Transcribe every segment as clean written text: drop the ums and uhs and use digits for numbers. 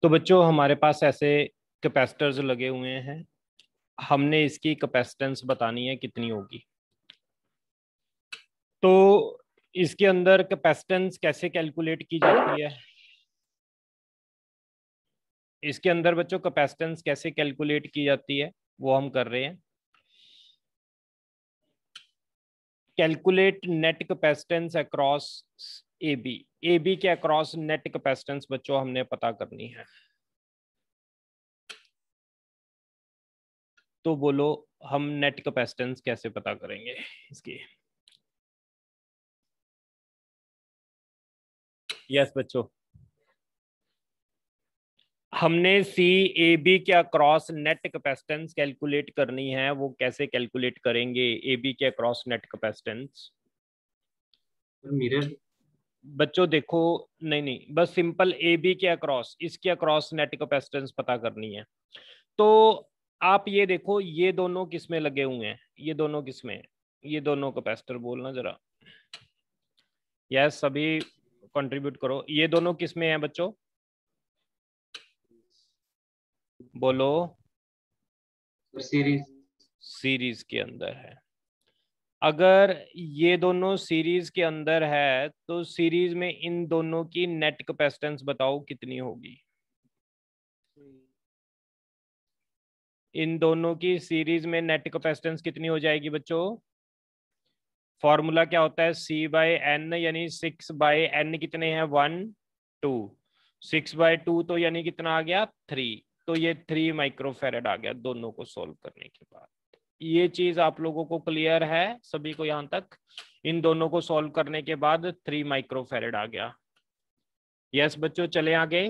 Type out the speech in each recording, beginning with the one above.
तो बच्चों हमारे पास ऐसे कैपेसिटर्स लगे हुए हैं। हमने इसकी कैपेसिटेंस बतानी है कितनी होगी। तो इसके अंदर कैपेसिटेंस कैसे कैलकुलेट की जाती है? इसके अंदर बच्चों कैपेसिटेंस कैसे कैलकुलेट की जाती है वो हम कर रहे हैं। Calculate net capacitance across AB। AB के अक्रॉस नेट कैपेसिटेंस बच्चों हमने पता करनी है। तो बोलो हम नेट कैपेसिटेंस कैसे पता करेंगे इसकी? यस बच्चों, हमने CAB के अक्रॉस नेट कैपेसिटेंस कैलकुलेट करनी है। वो कैसे कैलकुलेट करेंगे AB के अक्रॉस नेट कैपेसिटेंस? मिरर बच्चों देखो, नहीं नहीं, बस सिंपल AB के अक्रॉस, इसके अक्रॉस नेट कैपेसिटेंस पता करनी है। तो आप ये देखो, ये दोनों किस में लगे हुए हैं? ये दोनों किस में? ये दोनों कैपेसिटर बोलना जरा। यस, सभी कंट्रीब्यूट करो। ये दोनों किस में है बच्चों? बोलो। सीरीज सीरीज के अंदर है। अगर ये दोनों सीरीज के अंदर है तो सीरीज में इन दोनों की नेट कैपेसिटेंस बताओ कितनी होगी? इन दोनों की सीरीज में नेट कैपेसिटेंस कितनी हो जाएगी बच्चों? फॉर्मूला क्या होता है? C/N, यानी 6/N कितने हैं? 1 2। 6/2 तो यानी कितना आ गया? 3। तो ये 3 माइक्रोफेरेड आ गया दोनों को सोल्व करने के बाद। ये चीज आप लोगों को क्लियर है सभी को यहां तक? इन दोनों को सॉल्व करने के बाद 3 माइक्रोफेरेड आ गया। यस बच्चों, चले आगे।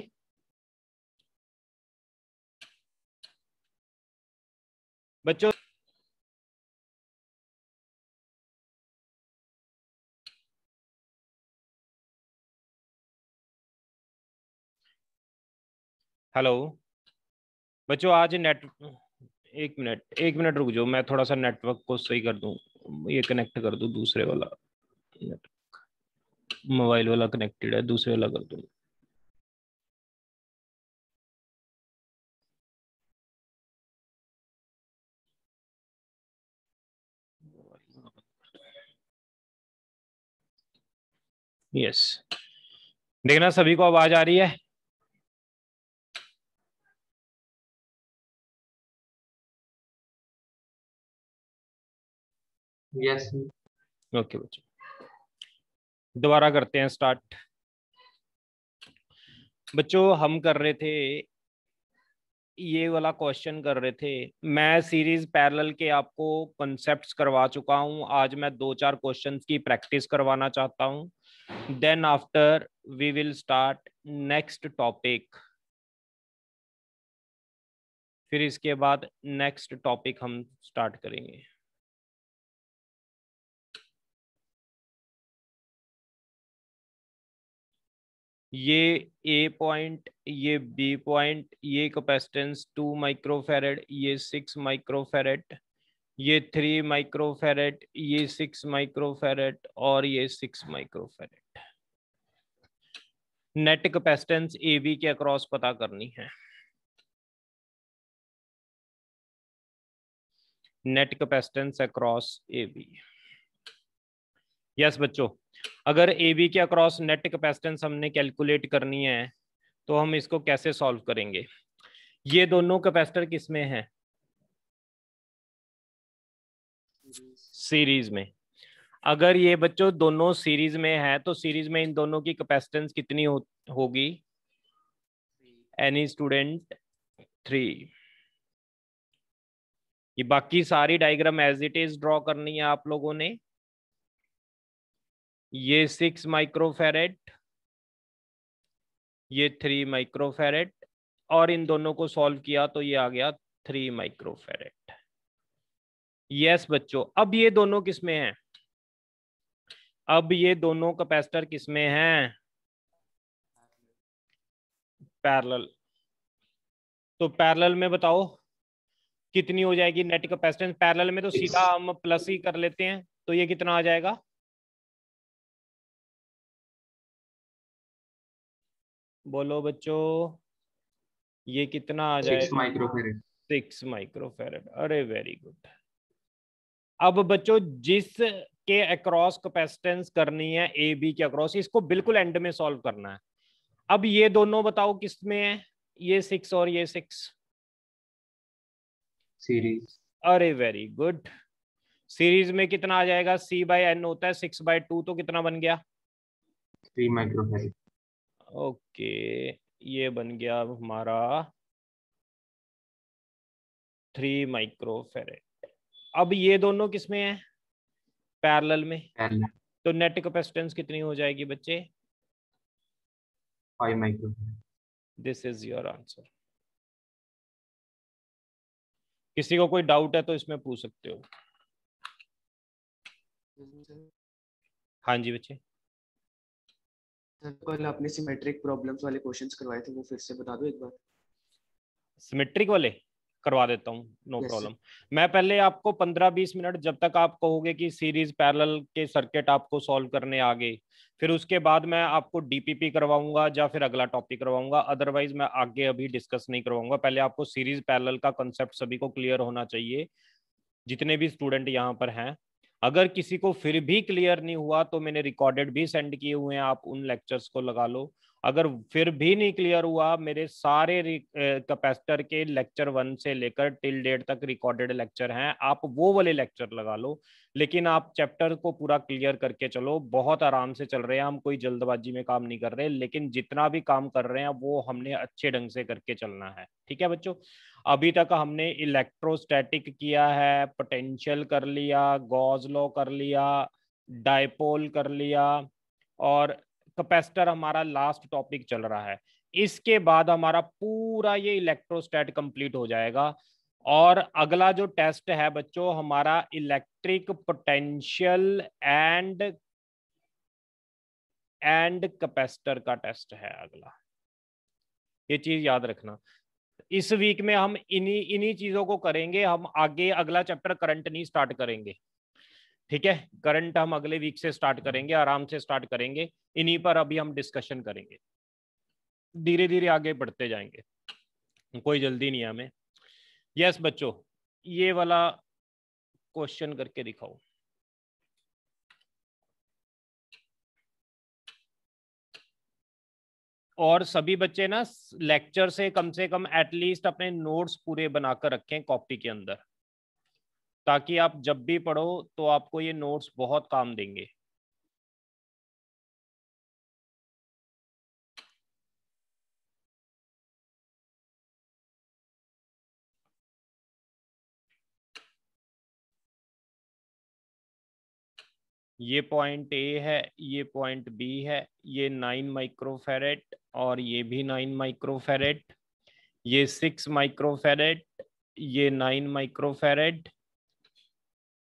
बच्चों हेलो। बच्चों आज नेट, एक मिनट रुक जाओ, मैं थोड़ा सा नेटवर्क को सही कर दूं। ये कनेक्ट कर दूं दूसरे वाला नेट, मोबाइल वाला कनेक्टेड है, दूसरे वाला कर दूं। यस, देखना सभी को आवाज आ रही है? यस ओके बच्चों, दोबारा करते हैं स्टार्ट। बच्चों हम कर रहे थे, ये वाला क्वेश्चन कर रहे थे। मैं सीरीज पैरेलल के आपको कॉन्सेप्ट्स करवा चुका हूं। आज मैं 2-4 क्वेश्चंस की प्रैक्टिस करवाना चाहता हूं। Then after we will start next topic. फिर इसके बाद नेक्स्ट टॉपिक हम स्टार्ट करेंगे। ये A पॉइंट, ये B पॉइंट, ये कैपेसिटेंस 2 माइक्रोफेरेड, ये 6 माइक्रोफेरेड, ये 3 माइक्रोफेरेड, ये 6 माइक्रोफेरेड और ये 6 माइक्रोफेरेड। नेट कैपेसिटेंस AB के अक्रॉस पता करनी है। Net capacitance across AB। Yes बच्चों, अगर AB के अक्रॉस नेट कैपेसिटेंस हमने कैलकुलेट करनी है तो हम इसको कैसे सॉल्व करेंगे? ये दोनों कैपेसिटर किस में है? सीरीज में। अगर ये बच्चों दोनों सीरीज में है तो सीरीज में इन दोनों की कैपेसिटेंस कितनी होगी? Any student? 3। ये बाकी सारी diagram as it is draw करनी है आप लोगों ने। ये 6 माइक्रोफेरेड, ये 3 माइक्रोफेरेड, और इन दोनों को सॉल्व किया तो ये आ गया 3 माइक्रोफेरेड। यस बच्चों, अब ये दोनों किस में हैं? अब ये दोनों कैपेसिटर किस में हैं? पैरेलल। तो पैरेलल में बताओ कितनी हो जाएगी नेट कैपेसिटेंस? पैरेलल में तो सीधा हम प्लस ही कर लेते हैं, तो ये कितना आ जाएगा? बोलो बच्चों। ये कितना आ 6 जाएगा? माइक्रोफेरेड। 6 माइक्रोफेरेड। अरे वेरी गुड। अब बच्चों जिस के अक्रॉस कैपेसिटेंस करनी है ए बी के अक्रॉस, इसको बिल्कुल एंड में सॉल्व करना है। अब ये दोनों बताओ किस में है, ये 6 और ये 6? सीरीज। अरे वेरी गुड। सीरीज में कितना आ जाएगा? सी बाई एन होता है, 6/2, तो कितना बन गया? 3 माइक्रोफेरेड। ओके, ये बन गया हमारा 3 माइक्रोफेरेड। अब ये दोनों किसमें है? पैरेलल में। पहले तो नेट कैपेसिटेंस कितनी हो जाएगी बच्चे? 5 microfarad. This is your answer. किसी को कोई डाउट है तो इसमें पूछ सकते हो। हाँ जी बच्चे। कल आपने सिमेट्रिक प्रॉब्लम्स वाले क्वेश्चंस करवाए थे, वो फिर से बता दो एक बार। सिमेट्रिक वाले करवा देता हूँ, नो Yes, प्रॉब्लम। मैं पहले आपको 15-20 मिनट, जब तक आप कहोगे कि सीरीज पैरेलल के सर्किट आपको सॉल्व करने आ गए, फिर उसके बाद मैं आपको डीपीपी करवाऊंगा या फिर अगला टॉपिक करवाऊंगा। अदरवाइज मैं आगे अभी डिस्कस नहीं करवाऊंगा। पहले आपको सीरीज पैरेलल का कंसेप्ट सभी को क्लियर होना चाहिए, जितने भी स्टूडेंट यहाँ पर हैं। अगर किसी को फिर भी क्लियर नहीं हुआ तो मैंने रिकॉर्डेड भी सेंड किए हुए हैं, आप उन लेक्चर्स को लगा लो। अगर फिर भी नहीं क्लियर हुआ, मेरे सारे कैपेसिटर के लेक्चर 1 से लेकर टिल डेट तक रिकॉर्डेड लेक्चर हैं, आप वो वाले लेक्चर लगा लो। लेकिन आप चैप्टर को पूरा क्लियर करके चलो। बहुत आराम से चल रहे हैं हम, कोई जल्दबाजी में काम नहीं कर रहे, लेकिन जितना भी काम कर रहे हैं वो हमने अच्छे ढंग से करके चलना है। ठीक है बच्चों? अभी तक हमने इलेक्ट्रोस्टैटिक किया है, पोटेंशियल कर लिया, गॉस लॉ कर लिया, डायपोल कर लिया, और कैपेसिटर हमारा लास्ट टॉपिक चल रहा है। इसके बाद हमारा पूरा ये इलेक्ट्रोस्टैट कंप्लीट हो जाएगा। और अगला जो टेस्ट है बच्चों हमारा इलेक्ट्रिक पोटेंशियल एंड कैपेसिटर का टेस्ट है अगला। ये चीज याद रखना। इस वीक में हम इन्हीं इन्हीं चीजों को करेंगे। हम आगे अगला चैप्टर करंट नहीं स्टार्ट करेंगे, ठीक है? करंट हम अगले वीक से स्टार्ट करेंगे, आराम से स्टार्ट करेंगे। इन्हीं पर अभी हम डिस्कशन करेंगे, धीरे धीरे आगे बढ़ते जाएंगे, कोई जल्दी नहीं है हमें। यस बच्चों, ये वाला क्वेश्चन करके दिखाओ। और सभी बच्चे ना लेक्चर से कम एटलीस्ट अपने नोट्स पूरे बनाकर रखें कॉपी के अंदर, ताकि आप जब भी पढ़ो तो आपको ये नोट्स बहुत काम देंगे। ये पॉइंट ए है, ये पॉइंट बी है, ये 9 माइक्रोफेरेट और ये भी 9 माइक्रोफेरेट, ये 6 माइक्रोफेरेट, ये 9 माइक्रोफेरेट,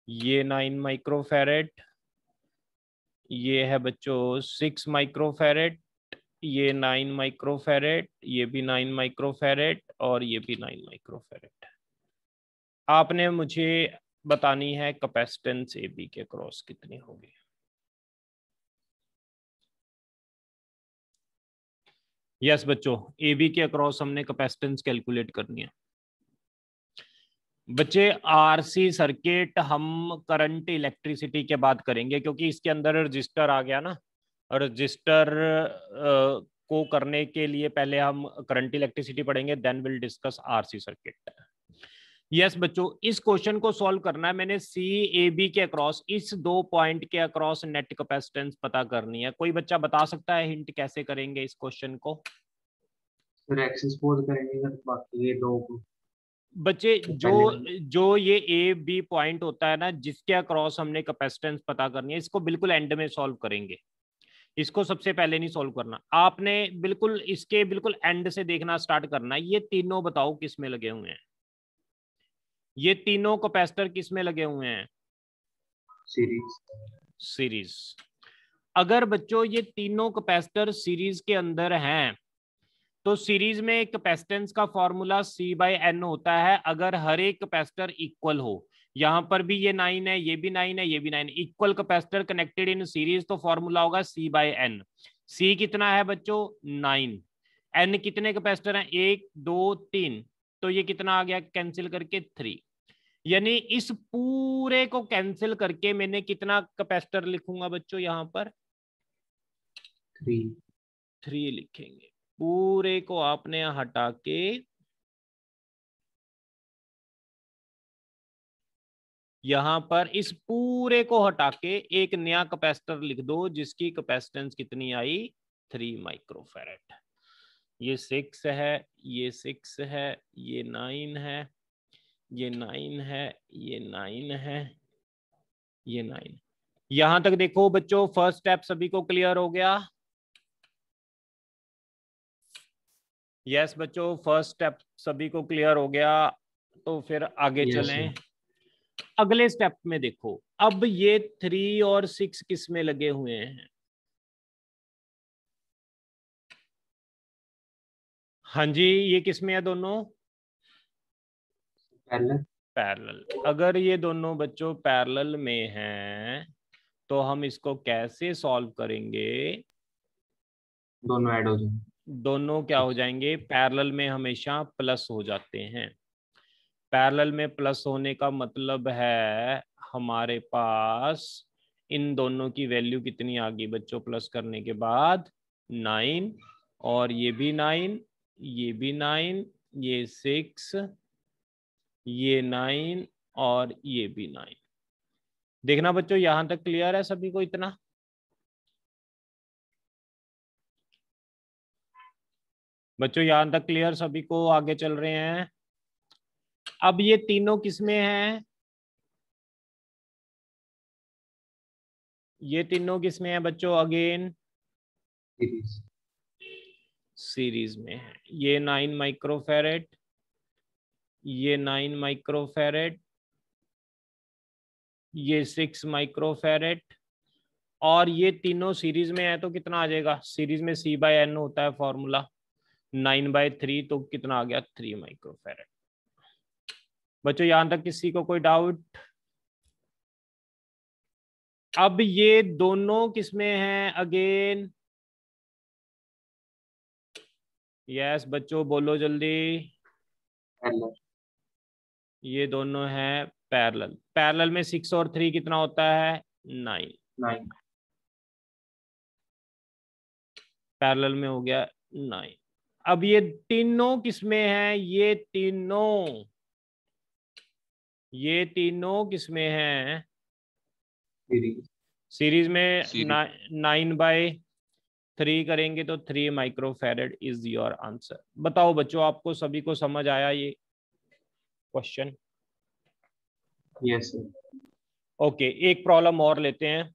ये 9 माइक्रोफेरेट, ये है बच्चों 6 माइक्रोफेरेट, ये 9 माइक्रोफेरेट, ये भी 9 माइक्रोफेरेट और ये भी 9 माइक्रोफेरेट। आपने मुझे बतानी है कैपेसिटेंस ए बी के क्रॉस कितनी होगी। यस बच्चों, ए बी के अक्रॉस हमने कैपेसिटेंस कैलकुलेट करनी है। बच्चे आरसी सर्किट हम करंट इलेक्ट्रिसिटी के बाद करेंगे, क्योंकि इसके अंदर रजिस्टर आ गया ना। रजिस्टर को करने के लिए पहले हम करंट इलेक्ट्रिसिटी पढ़ेंगे, then will discuss RC circuit. Yes बच्चों, इस क्वेश्चन को सॉल्व करना है। मैंने सी ए बी के अक्रॉस, इस 2 पॉइंट के अक्रॉस नेट कैपेसिटेंस पता करनी है। कोई बच्चा बता सकता है हिंट कैसे करेंगे इस क्वेश्चन को? फिर एक्सिस पोज करेंगे, फिर बाकी ये दो बच्चे जो पहले जो ये ए बी पॉइंट होता है ना, जिसके अक्रॉस हमने कैपेसिटेंस पता करनी है, इसको बिल्कुल एंड में सॉल्व करेंगे। इसको सबसे पहले नहीं सॉल्व करना आपने, बिल्कुल इसके बिल्कुल एंड से देखना स्टार्ट करना है। ये तीनों बताओ किस में लगे हुए हैं? ये तीनों कैपेसिटर किस में लगे हुए हैं? सीरीज। सीरीज। अगर बच्चों ये तीनों कैपेसिटर सीरीज के अंदर हैं, तो सीरीज में कैपेसिटेंस का फॉर्मूला C/N होता है, अगर हर एक कैपेसिटर इक्वल हो। यहां पर भी ये 9 है, ये भी 9 है, ये भी 9, equal capacitor connected in series, तो फॉर्मूला होगा C/N। C कितना है बच्चों? 9। एन कितने कैपेसिटर हैं, 1 2 3, तो ये कितना आ गया कैंसिल करके 3, यानी इस पूरे को कैंसिल करके मैंने कितना कैपेसिटर लिखूंगा बच्चों, यहां पर 3 लिखेंगे। पूरे को आपने हटा के यहां पर इस पूरे को हटा के एक नया कैपेसिटर लिख दो जिसकी कैपेसिटेंस कितनी आई, 3 माइक्रोफैरेड। ये 6 है, ये 6 है, ये 9 है, ये 9 है, ये 9 है, ये 9। यहां तक देखो बच्चों, फर्स्ट स्टेप सभी को क्लियर हो गया? यस बच्चों, फर्स्ट स्टेप सभी को क्लियर हो गया। तो फिर आगे चलें। अगले स्टेप में देखो, अब ये 3 और 6 किस में लगे हुए हैं? हाँ जी, ये किस में है दोनों? पैरेलल। अगर ये दोनों बच्चों पैरेलल में हैं तो हम इसको कैसे सॉल्व करेंगे? दोनों ऐड हो जाएंगे। दोनों क्या हो जाएंगे? पैरेलल में हमेशा प्लस हो जाते हैं। पैरेलल में प्लस होने का मतलब है हमारे पास इन दोनों की वैल्यू कितनी आ गई बच्चों, प्लस करने के बाद 9, और ये भी 9, ये भी 9, ये 6, ये 9 और ये भी 9। देखना बच्चों, यहां तक क्लियर है सभी को इतना? बच्चों यहां तक क्लियर सभी को? आगे चल रहे हैं। अब ये तीनों किसमें हैं? ये तीनों किसमें है बच्चों? अगेन सीरीज में है। ये 9 माइक्रोफैरेड, ये 9 माइक्रोफैरेड, ये 6 माइक्रोफैरेड, और ये तीनों सीरीज में है तो कितना आ जाएगा? सीरीज में C/N होता है फॉर्मूला, 9/3, तो कितना आ गया? 3 माइक्रोफैरेड। बच्चों यहां तक किसी को कोई डाउट? अब ये दोनों किसमें हैं अगेन? यस बच्चों बोलो जल्दी। ये दोनों हैं पैरेलल। पैरेलल में 6 और 3 कितना होता है? 9। पैरेलल में हो गया 9। अब ये तीनों किसमें हैं? ये तीनों किसमें हैं? सीरीज में 9/3 करेंगे तो 3 माइक्रोफैरेड इज योर आंसर। बताओ बच्चों, आपको सभी को समझ आया ये क्वेश्चन? Yes sir. ओके, एक प्रॉब्लम और लेते हैं।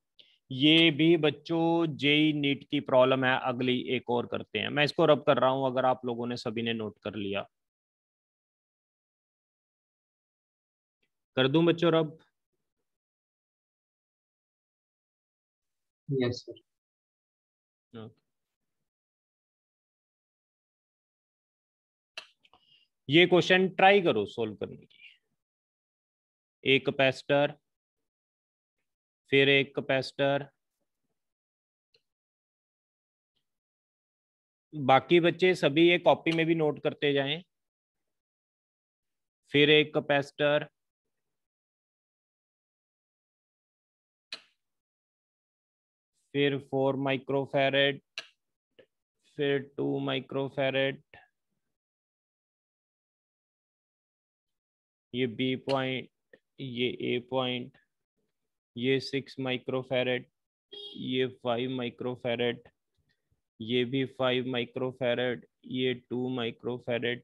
ये भी बच्चों जेई नीट की प्रॉब्लम है, अगली एक और करते हैं। मैं इसको रब कर रहा हूं, अगर आप लोगों ने सभी ने नोट कर लिया। कर दूं बच्चों रब? Yes sir. ये क्वेश्चन ट्राई करो सोल्व करने की। एक कैपेसिटर, फिर एक कैपेसिटर, बाकी बच्चे सभी ये कॉपी में भी नोट करते जाएं। फिर एक कैपेसिटर, फिर 4 माइक्रोफैरेड, फिर 2 माइक्रोफैरेड, ये बी पॉइंट, ये ए पॉइंट, ये 6 माइक्रोफैरेड, ये 5 माइक्रोफैरेड, ये भी 5 माइक्रोफैरेड, ये 2 माइक्रोफैरेड,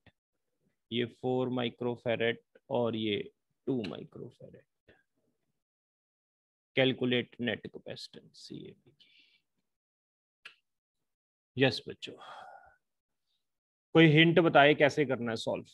ये 4 माइक्रोफैरेड, और ये 2 माइक्रोफैरेड। कैलकुलेट नेट कैपेसिटेंस ये भी। यस बच्चों, कोई हिंट बताए कैसे करना है सॉल्व?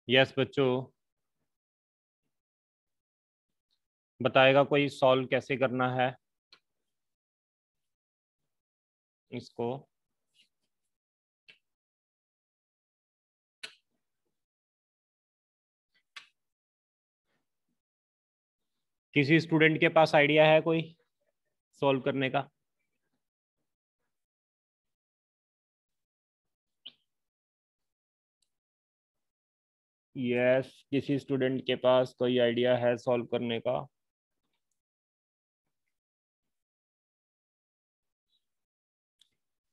यस बच्चों, बताएगा कोई सॉल्व कैसे करना है इसको? किसी स्टूडेंट के पास आइडिया है कोई सॉल्व करने का? यस, किसी स्टूडेंट के पास कोई आइडिया है सॉल्व करने का?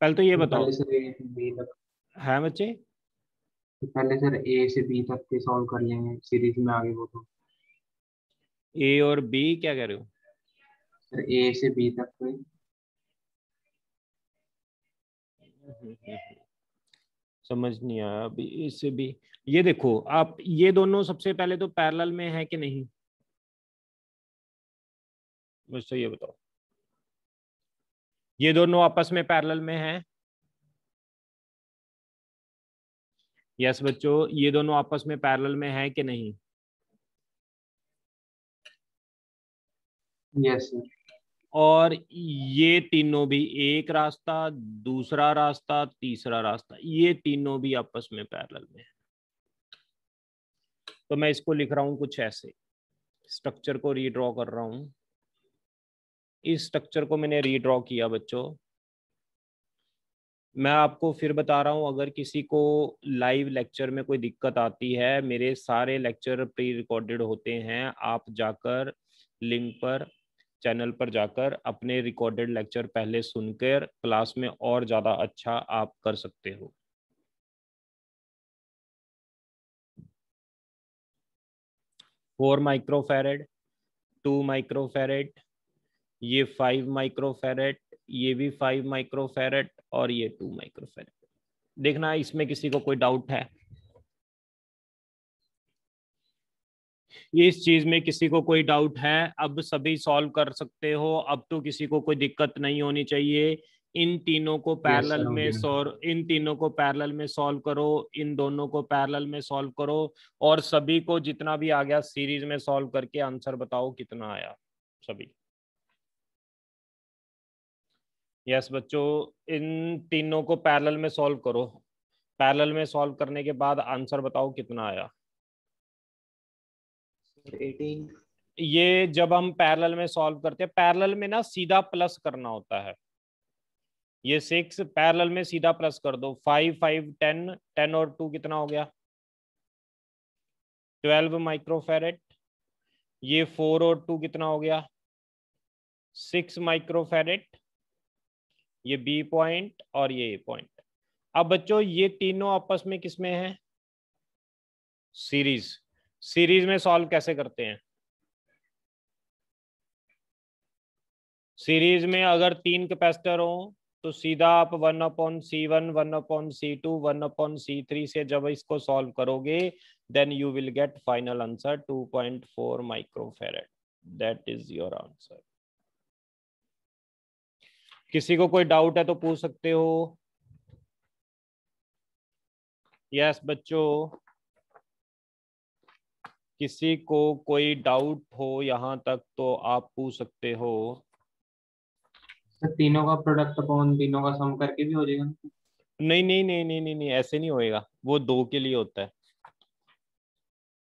पहले तो ये बताओ। पहले सर ए से बी तक, है बच्चे? पहले सर ए से बी तक के सॉल्व कर लेंगे सीरीज में आगे वो तो। ए और बी क्या कह रहे हो? सर ए से बी तक के। समझ नहीं आया अभी इससे भी। ये देखो आप, ये दोनों सबसे पहले तो पैरेलल में है कि नहीं, मुझसे ये बताओ। ये दोनों आपस में पैरेलल में हैं? यस बच्चों, ये दोनों आपस में पैरेलल में हैं कि नहीं? Yes sir. और ये तीनों भी, एक रास्ता, दूसरा रास्ता, तीसरा रास्ता, ये तीनों भी आपस में पैरेलल में है। तो मैं इसको लिख रहा हूं कुछ ऐसे, स्ट्रक्चर को रीड्रॉ कर रहा हूं। इस स्ट्रक्चर को मैंने रीड्रॉ किया बच्चों। मैं आपको फिर बता रहा हूं, अगर किसी को लाइव लेक्चर में कोई दिक्कत आती है, मेरे सारे लेक्चर प्री रिकॉर्डेड होते हैं। आप जाकर लिंक पर, चैनल पर जाकर अपने रिकॉर्डेड लेक्चर पहले सुनकर क्लास में और ज़्यादा अच्छा आप कर सकते हो। फोर माइक्रोफैरेड, 2 माइक्रोफैरेड, ये 5 माइक्रोफैरेड, ये भी 5 माइक्रोफैरेड, और ये 2 माइक्रोफैरेड। देखना इसमें किसी को कोई डाउट है? इस चीज में किसी को कोई डाउट है? अब सभी सॉल्व कर सकते हो, अब तो किसी को कोई दिक्कत नहीं होनी चाहिए। इन तीनों को यस पैरेलल सर हो में गया। इन तीनों को पैरेलल में सॉल्व करो, इन दोनों को पैरेलल में सॉल्व करो, और सभी को जितना भी आ गया सीरीज में सॉल्व करके आंसर बताओ कितना आया सभी। यस बच्चों, इन तीनों को पैरेलल में सॉल्व करो। पैरेलल में सॉल्व करने के बाद आंसर बताओ कितना आया। 18। ये जब हम पैरेलल में सॉल्व करते हैं, पैरेलल में ना सीधा प्लस करना होता है। ये 6 पैरेलल में सीधा प्लस कर दो। 5 5 10, 10 और 2 कितना हो गया? 12 माइक्रोफैरेड। ये 4 और 2 कितना हो गया? 6 माइक्रोफैरेड। ये बी पॉइंट और ये ए पॉइंट। अब बच्चों ये तीनों आपस में किसमें है? सीरीज। सीरीज में सॉल्व कैसे करते हैं? सीरीज में अगर 3 कैपेसिटर हो तो सीधा आप 1/C1, 1/C2, 1/C3 से जब इसको सॉल्व करोगे, then you will get final answer 2.4 microfarad. That is your answer. किसी को कोई डाउट है तो पूछ सकते हो। यस बच्चों, किसी को कोई डाउट हो यहाँ तक तो आप पूछ सकते हो। सर तीनों का प्रोडक्ट अपॉन तीनों का सम करके भी हो जाएगा? नहीं नहीं नहीं नहीं नहीं नहीं, ऐसे नहीं होएगा। वो 2 के लिए होता है,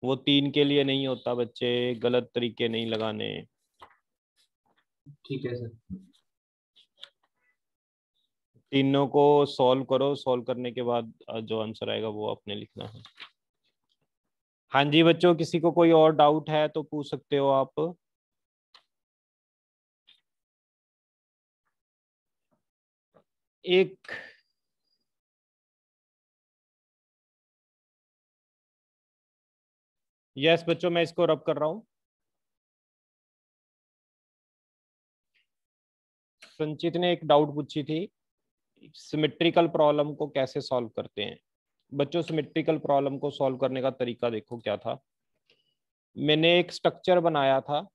वो 3 के लिए नहीं होता बच्चे। गलत तरीके नहीं लगाने। ठीक है सर। तीनों को सॉल्व करो, सॉल्व करने के बाद जो आंसर आएगा वो आपने लिखना है। हाँ जी बच्चों, किसी को कोई और डाउट है तो पूछ सकते हो आप। एक यस बच्चों, मैं इसको रब कर रहा हूं। संचित ने एक डाउट पूछी थी, सिमेट्रिकल प्रॉब्लम को कैसे सॉल्व करते हैं। बच्चों सिमेट्रिकल प्रॉब्लम को सॉल्व करने का तरीका देखो क्या था। मैंने एक स्ट्रक्चर बनाया था,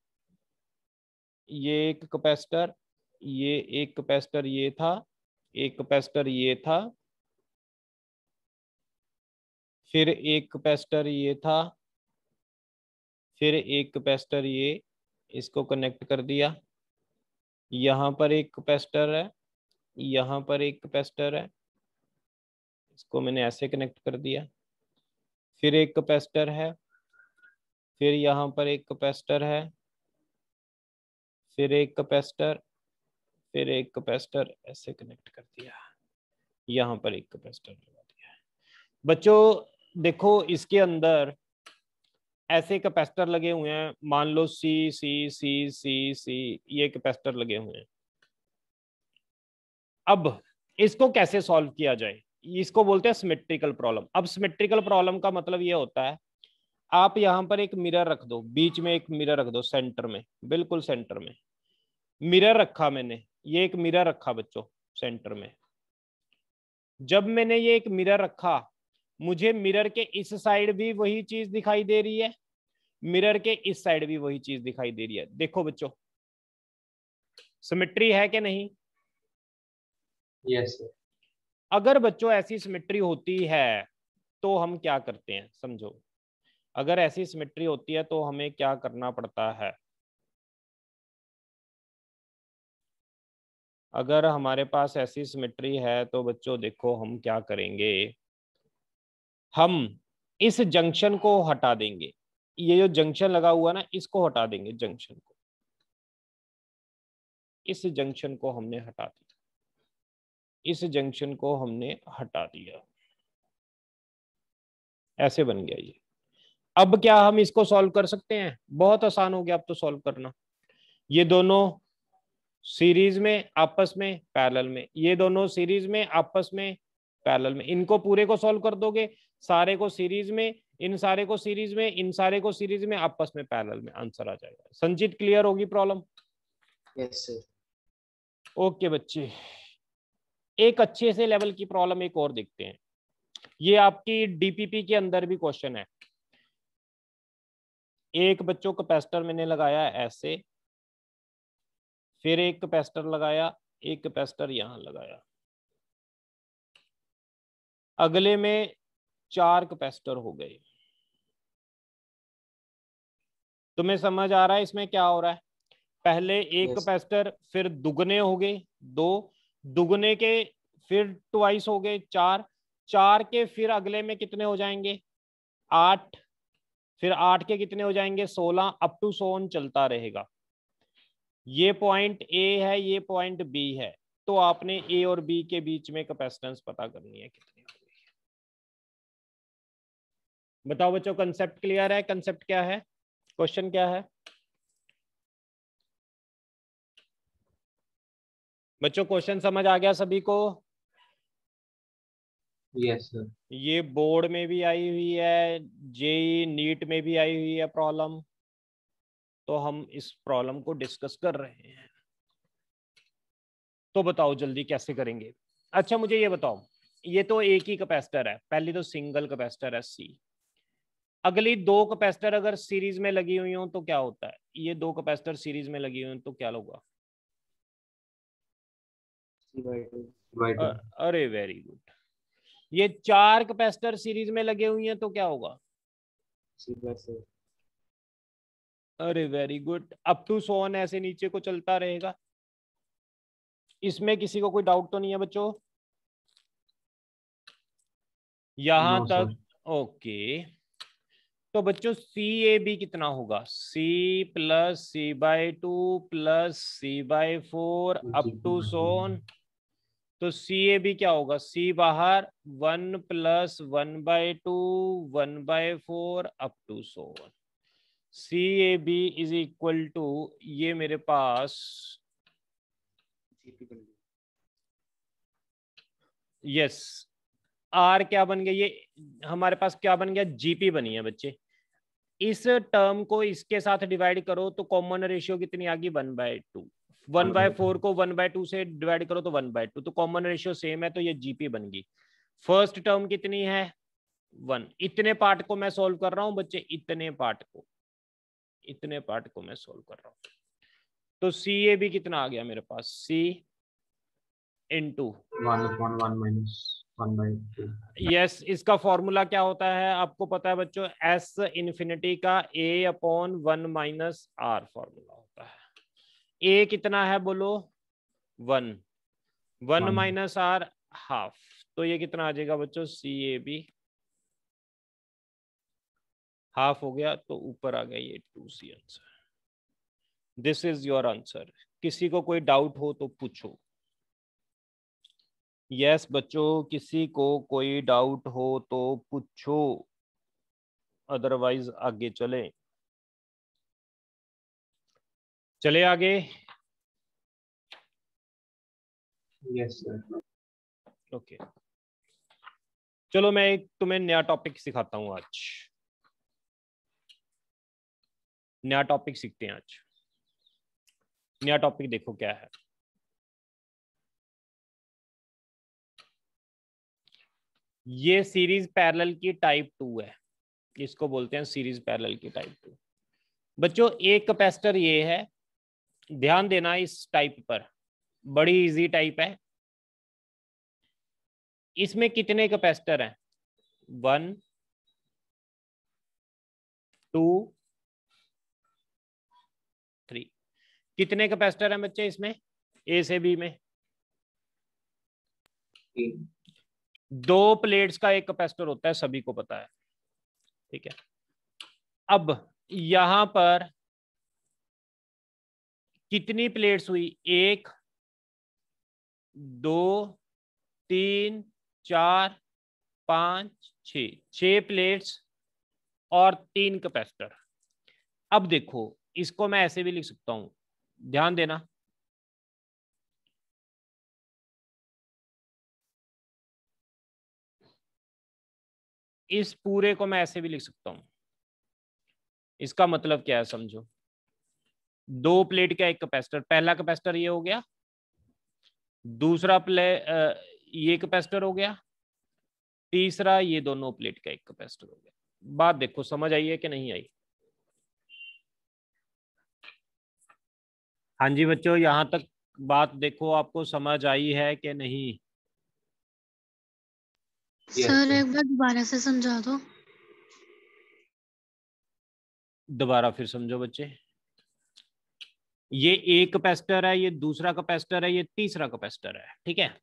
ये एक कैपेसिटर, ये एक कैपेसिटर, ये था एक कैपेसिटर, ये था, फिर एक कैपेसिटर ये था, फिर एक कैपेसिटर ये, इसको कनेक्ट कर दिया। यहाँ पर एक कैपेसिटर है, यहाँ पर एक कैपेसिटर है, इसको मैंने ऐसे कनेक्ट कर दिया। फिर एक कैपेसिटर है, फिर यहाँ पर एक कैपेसिटर है, फिर एक कैपेसिटर, फिर एक कैपेसिटर ऐसे कनेक्ट कर दिया, यहाँ पर एक कैपेसिटर लगा दिया। बच्चों देखो इसके अंदर ऐसे कैपेसिटर लगे हुए हैं, मान लो सी सी सी सी सी, ये कैपेसिटर लगे हुए हैं। अब इसको कैसे सॉल्व किया जाए, इसको बोलते हैं सिमेट्रिकल प्रॉब्लम। अब सिमेट्रिकल प्रॉब्लम का मतलब ये होता है, आप यहां पर एक मिरर रख दो, बीच में एक मिरर रख दो, सेंटर में, बिल्कुल सेंटर में मिरर रखा मैंने, ये एक मिरर रखा बच्चों सेंटर में। जब मैंने ये एक मिरर रखा, मुझे मिरर के इस साइड भी वही चीज दिखाई दे रही है, मिरर के इस साइड भी वही चीज दिखाई दे रही है। देखो बच्चों सिमेट्री है कि नहीं? Yes sir. अगर बच्चों ऐसी सिमेट्री होती है तो हम क्या करते हैं, समझो। अगर ऐसी सिमेट्री होती है तो हमें क्या करना पड़ता है? अगर हमारे पास ऐसी सिमेट्री है तो बच्चों देखो हम क्या करेंगे, हम इस जंक्शन को हटा देंगे, ये जो जंक्शन लगा हुआ ना इसको हटा देंगे, जंक्शन को, इस जंक्शन को हमने हटा दिया, इस जंक्शन को हमने हटा दिया, ऐसे बन गया ये। अब क्या हम इसको सॉल्व कर सकते हैं? बहुत आसान हो गया अब तो सॉल्व करना। ये दोनों सीरीज में आपस में पैरेलल में, ये दोनों सीरीज में आपस में पैरेलल में, इनको पूरे को सॉल्व कर दोगे, सारे को सीरीज में, इन सारे को सीरीज में, इन सारे को सीरीज में, आपस में पैरेलल में, आंसर आ जाएगा। संजीत क्लियर होगी प्रॉब्लम? Yes sir. ओके बच्चे, एक अच्छे से लेवल की प्रॉब्लम एक और देखते हैं। ये आपकी डीपीपी के अंदर भी क्वेश्चन है। एक बच्चों कैपेसिटर मैंने लगाया ऐसे, फिर एक कैपेसिटर लगाया, एक कैपेसिटर यहां लगाया, अगले में 4 कैपेसिटर हो गए। तुम्हें समझ आ रहा है इसमें क्या हो रहा है? पहले एक Yes. कैपेसिटर, फिर दुगने हो गए 2, दुगने के फिर ट्वाइस हो गए 4, 4 के फिर अगले में कितने हो जाएंगे 8, फिर 8 के कितने हो जाएंगे 16, अप टू 100 चलता रहेगा। ये पॉइंट ए है, ये पॉइंट बी है, तो आपने ए और बी के बीच में कैपेसिटेंस पता करनी है कितनी होगी। बताओ बच्चों कंसेप्ट क्लियर है? कंसेप्ट क्या है, क्वेश्चन क्या है बच्चों? क्वेश्चन समझ आ गया सभी को? Yes sir. ये बोर्ड में भी आई हुई है, जेई नीट में भी आई हुई है प्रॉब्लम, तो हम इस प्रॉब्लम को डिस्कस कर रहे हैं। तो बताओ जल्दी कैसे करेंगे। अच्छा मुझे ये बताओ, ये तो एक ही कैपेसिटर है, पहली तो सिंगल कैपेसिटर है सी, अगली 2 कैपेसिटर अगर सीरीज में लगी हुई हो तो क्या होता है? ये 2 कैपेसिटर सीरीज में लगी हुई तो क्या होगा? C/2. अरे वेरी गुड। ये 4 कैपेसिटर सीरीज में लगे हुई हैं तो क्या होगा? C/4. अरे वेरी गुड, अप टू 100 ऐसे नीचे को चलता रहेगा। इसमें किसी को कोई डाउट तो नहीं है बच्चों यहां नो तक? सर। ओके, तो बच्चों सी ए बी कितना होगा? C plus C/2 plus C/4 up to 100, तो सी ए बी क्या होगा? C बाहर 1 plus 1/2 1/4 up to 100, C A B is equal to, ये मेरे पास GP बन गई. यस आर क्या बन गया, ये हमारे पास क्या बन गया? जीपी बनी है बच्चे। इस टर्म को इसके साथ डिवाइड करो तो कॉमन रेशियो कितनी आ गई? 1/2। 1/4 को 1/2 से डिवाइड करो तो 1/2, तो कॉमन रेशियो सेम है, तो ये जीपी बन गई। फर्स्ट टर्म कितनी है? 1। इतने पार्ट को मैं सोल्व कर रहा हूं बच्चे, इतने पार्ट को मैं सोल्व कर रहा हूं। तो सी ए बी कितना आ गया मेरे पास? सी इंटू 1/1 माइनस 1/2। यस, इसका फॉर्मूला क्या होता है आपको पता है बच्चों? एस इन्फिनिटी का A/1 माइनस आर फॉर्मूला होता है। ए कितना है बोलो? 1, 1 माइनस आर हाफ, तो ये कितना आ जाएगा बच्चों? CAB हाफ हो गया, तो ऊपर आ गया ये 2C answer. This is your answer. किसी को कोई डाउट हो तो पूछो। यस बच्चों, किसी को कोई डाउट हो तो पूछो, अदरवाइज आगे चले। चले आगे। Yes sir. ओके, चलो मैं एक तुम्हें नया टॉपिक सिखाता हूं आज। नया टॉपिक सीखते हैं आज। नया टॉपिक देखो क्या है। ये सीरीज पैरेलल की टाइप 2 है, इसको बोलते हैं सीरीज पैरेलल की टाइप 2। बच्चों एक कैपेसिटर ये है, ध्यान देना इस टाइप पर, बड़ी इजी टाइप है। इसमें कितने कैपेसिटर हैं? 1 2 3। कितने कैपेसिटर हैं बच्चे इसमें, ए से बी में? 3। 2 प्लेट्स का एक कैपेसिटर होता है, सभी को पता है, ठीक है। अब यहां पर कितनी प्लेट्स हुई? 1 2 3 4 5 6 प्लेट्स और 3 कैपेसिटर। अब देखो इसको मैं ऐसे भी लिख सकता हूं, ध्यान देना। इस पूरे को मैं ऐसे भी लिख सकता हूं। इसका मतलब क्या है समझो। 2 प्लेट का एक कैपेसिटर, पहला कैपेसिटर ये हो गया, दूसरा ये कैपेसिटर हो गया, तीसरा ये दोनों प्लेट का एक कैपेसिटर हो गया। बात देखो समझ आई है कि नहीं आई? हाँ जी बच्चों, यहां तक बात देखो आपको समझ आई है कि नहीं? सर एक बार दोबारा से समझा दो। दोबारा फिर समझो बच्चे। ये एक कैपेसिटर है, ये दूसरा कैपेसिटर है, ये तीसरा कैपेसिटर है, ठीक है।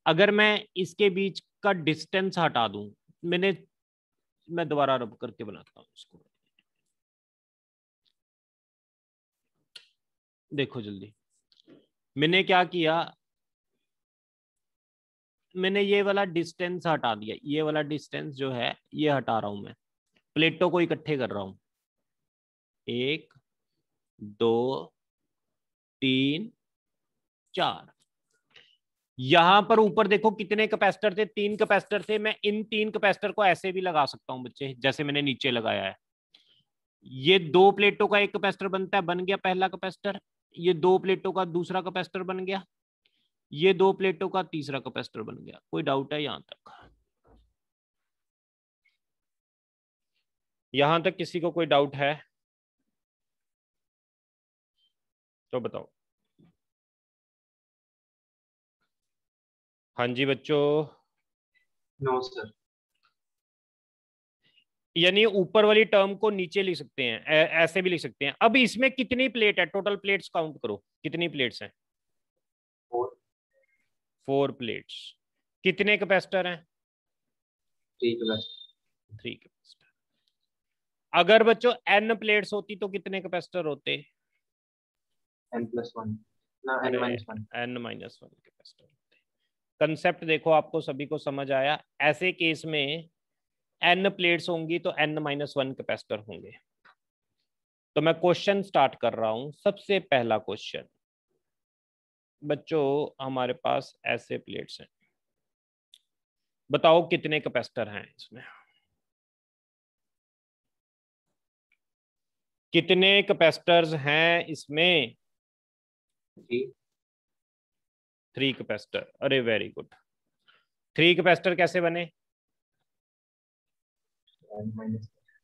अगर मैं इसके बीच का डिस्टेंस हटा दूं, मैं दोबारा रब करके बनाता हूं इसको। देखो जल्दी, मैंने क्या किया, मैंने ये वाला डिस्टेंस हटा दिया। ये वाला डिस्टेंस जो है ये हटा रहा हूं मैं, प्लेटों को इकट्ठे कर रहा हूं। 1 2 3 4। यहां पर ऊपर देखो कितने कैपेसिटर थे? 3 कैपेसिटर थे। मैं इन 3 कैपेसिटर को ऐसे भी लगा सकता हूं बच्चे, जैसे मैंने नीचे लगाया है। ये 2 प्लेटों का एक कैपेसिटर बनता है, बन गया पहला कैपेसिटर। ये 2 प्लेटों का दूसरा कैपेसिटर बन गया। ये 2 प्लेटों का तीसरा कैपेसिटर बन गया। कोई डाउट है यहां तक? यहां तक किसी को कोई डाउट है तो बताओ। हाँ जी बच्चों। No sir. यानी ऊपर वाली टर्म को नीचे लिख सकते हैं, ऐसे भी लिख सकते हैं। अब इसमें कितनी प्लेट है? टोटल प्लेट्स काउंट करो, कितनी प्लेट्स हैं? 4 प्लेट्स। कितने कैपेसिटर हैं? 3 कैपेसिटर। अगर बच्चों n प्लेट्स होती तो कितने कैपेसिटर होते? n+1 ना n-1। n-1 कैपेसिटर होते। कंसेप्ट देखो, आपको सभी को समझ आया? ऐसे केस में n प्लेट्स होंगी तो n-1 कैपेसिटर होंगे। तो मैं क्वेश्चन स्टार्ट कर रहा हूं। सबसे पहला क्वेश्चन बच्चों, हमारे पास ऐसे प्लेट्स हैं, बताओ कितने कैपेसिटर हैं इसमें? कितने कैपेसिटर्स हैं इसमें? 3 कैपेसिटर। अरे वेरी गुड। 3 कैपेसिटर कैसे बने?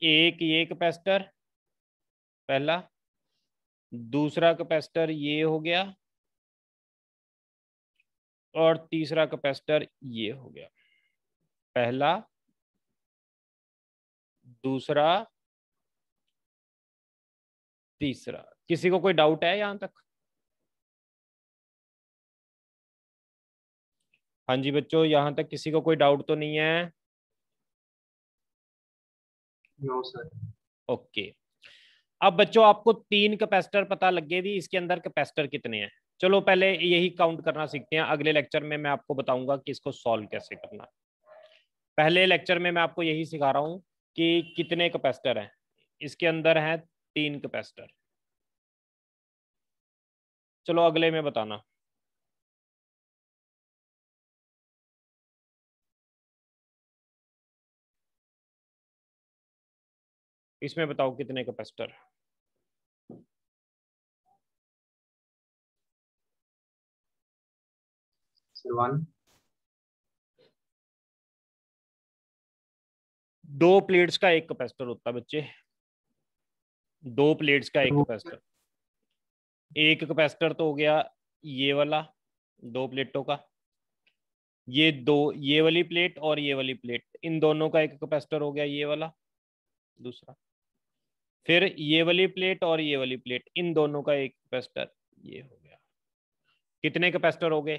एक ये कैपेसिटर पहला, दूसरा कैपेसिटर ये हो गया, और तीसरा कैपेसिटर ये हो गया। पहला, दूसरा, तीसरा। किसी को कोई डाउट है यहां तक? हाँ जी बच्चों, यहां तक किसी को कोई डाउट तो नहीं है? No sir. ओके। अब बच्चों आपको 3 कैपेसिटर पता लग गए भी, इसके अंदर कैपेसिटर कितने हैं। चलो पहले यही काउंट करना सीखते हैं, अगले लेक्चर में मैं आपको बताऊंगा कि इसको सॉल्व कैसे करना है। पहले लेक्चर में मैं आपको यही सिखा रहा हूं कि कितने कैपेसिटर हैं। इसके अंदर है 3 कैपेसिटर। चलो अगले में बताना। इसमें बताओ कितने कैपेसिटर। सर 1। 2 प्लेट्स का एक कैपेसिटर होता है बच्चे, 2 प्लेट्स का एक कैपेसिटर। एक कैपेसिटर तो हो गया ये वाला 2 प्लेटों का, ये दो, ये वाली प्लेट और ये वाली प्लेट, इन दोनों का एक कैपेसिटर हो गया ये वाला दूसरा। फिर ये वाली प्लेट और ये वाली प्लेट, इन दोनों का एक कैपेसिटर ये हो गया। कितने कैपेसिटर हो गए?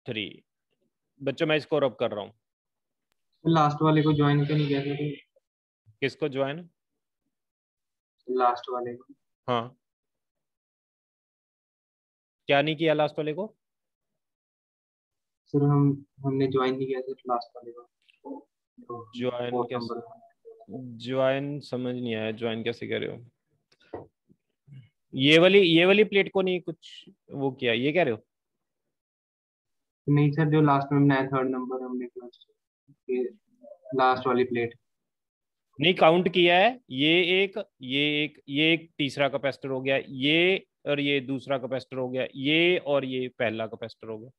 3। बच्चों मैं इसको रब कर रहा हूँ। लास्ट वाले को ज्वाइन क्यों नहीं किया था? किसको ज्वाइन? लास्ट वाले को। हाँ, क्या नहीं किया लास्ट वाले को? सर हमने ज्वाइन नहीं किया सर लास्ट वाले को। ज्वाइन कैसे? ज्वाइन समझ नहीं आया, ज्वाइन कैसे कह रहे हो? ये वाली प्लेट को नहीं कुछ वो किया, ये कह रहे हो? नहीं सर, जो लास्ट में बनाया 3rd नंबर हमने लास्ट वाली प्लेट नहीं काउंट किया है, ये एक तीसरा कैपेसिटर हो गया, ये और ये दूसरा कैपेसिटर हो गया, ये और ये पहला कैपेसिटर हो गया।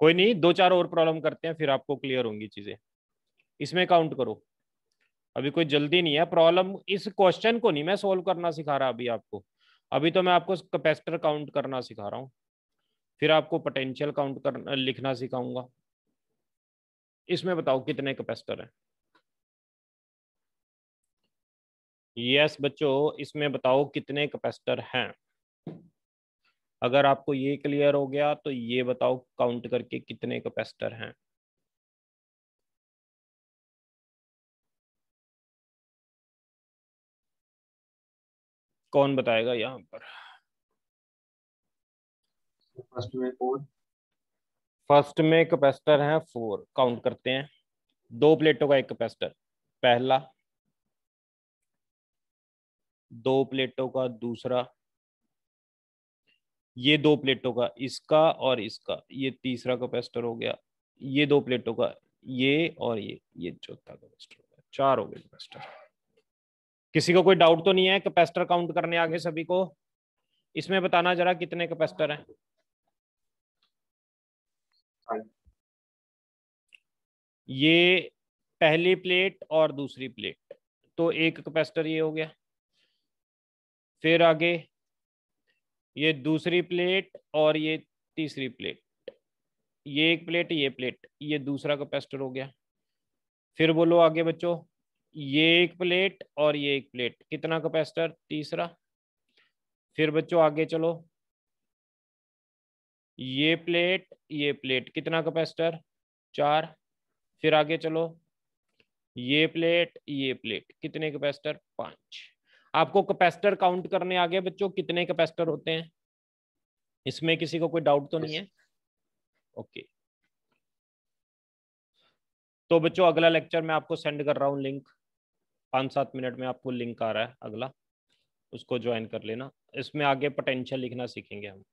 कोई नहीं, 2-4 और प्रॉब्लम करते हैं फिर आपको क्लियर होंगी चीजें। इसमें काउंट करो, अभी कोई जल्दी नहीं है। प्रॉब्लम इस क्वेश्चन को नहीं मैं सोल्व करना सिखा रहा अभी आपको, अभी तो मैं आपको कैपेसिटर काउंट करना सिखा रहा हूँ, फिर आपको पोटेंशियल काउंट कर लिखना सिखाऊंगा। इसमें बताओ कितने कैपेसिटर हैं। यस बच्चों, इसमें बताओ कितने कैपेसिटर हैं। अगर आपको ये क्लियर हो गया तो ये बताओ काउंट करके कितने कैपेसिटर हैं। कौन बताएगा यहाँ पर? फर्स्ट में 4। फर्स्ट में कैपेसिटर हैं 4, काउंट करते हैं। 2 प्लेटों का एक कैपेसिटर पहला, 2 प्लेटों का दूसरा, ये 2 प्लेटों का इसका और इसका, ये तीसरा कैपेसिटर हो गया, ये 2 प्लेटों का ये और ये चौथा कैपेसिटर हो गया। 4 हो गए कैपेसिटर। किसी को कोई डाउट तो नहीं है? कैपेसिटर काउंट करने आगे सभी को। इसमें बताना जरा कितने कैपेसिटर हैं। ये पहली प्लेट और दूसरी प्लेट, तो एक कैपेसिटर ये हो गया। फिर आगे ये दूसरी प्लेट और ये तीसरी प्लेट, ये एक प्लेट ये प्लेट, ये दूसरा कैपेसिटर हो गया। फिर बोलो आगे बच्चों, ये एक प्लेट और ये एक प्लेट, कितना कैपेसिटर? तीसरा। फिर बच्चों आगे चलो, ये प्लेट कितना कैपेसिटर? 4। फिर आगे चलो, ये प्लेट कितने कैपेसिटर? 5। आपको कैपेसिटर काउंट करने आ गए बच्चों कितने कैपेसिटर होते हैं। इसमें किसी को कोई डाउट तो नहीं है? ओके, तो बच्चों अगला लेक्चर मैं आपको सेंड कर रहा हूँ लिंक, 5-7 मिनट में आपको लिंक आ रहा है अगला, उसको ज्वाइन कर लेना। इसमें आगे पोटेंशियल लिखना सीखेंगे हम।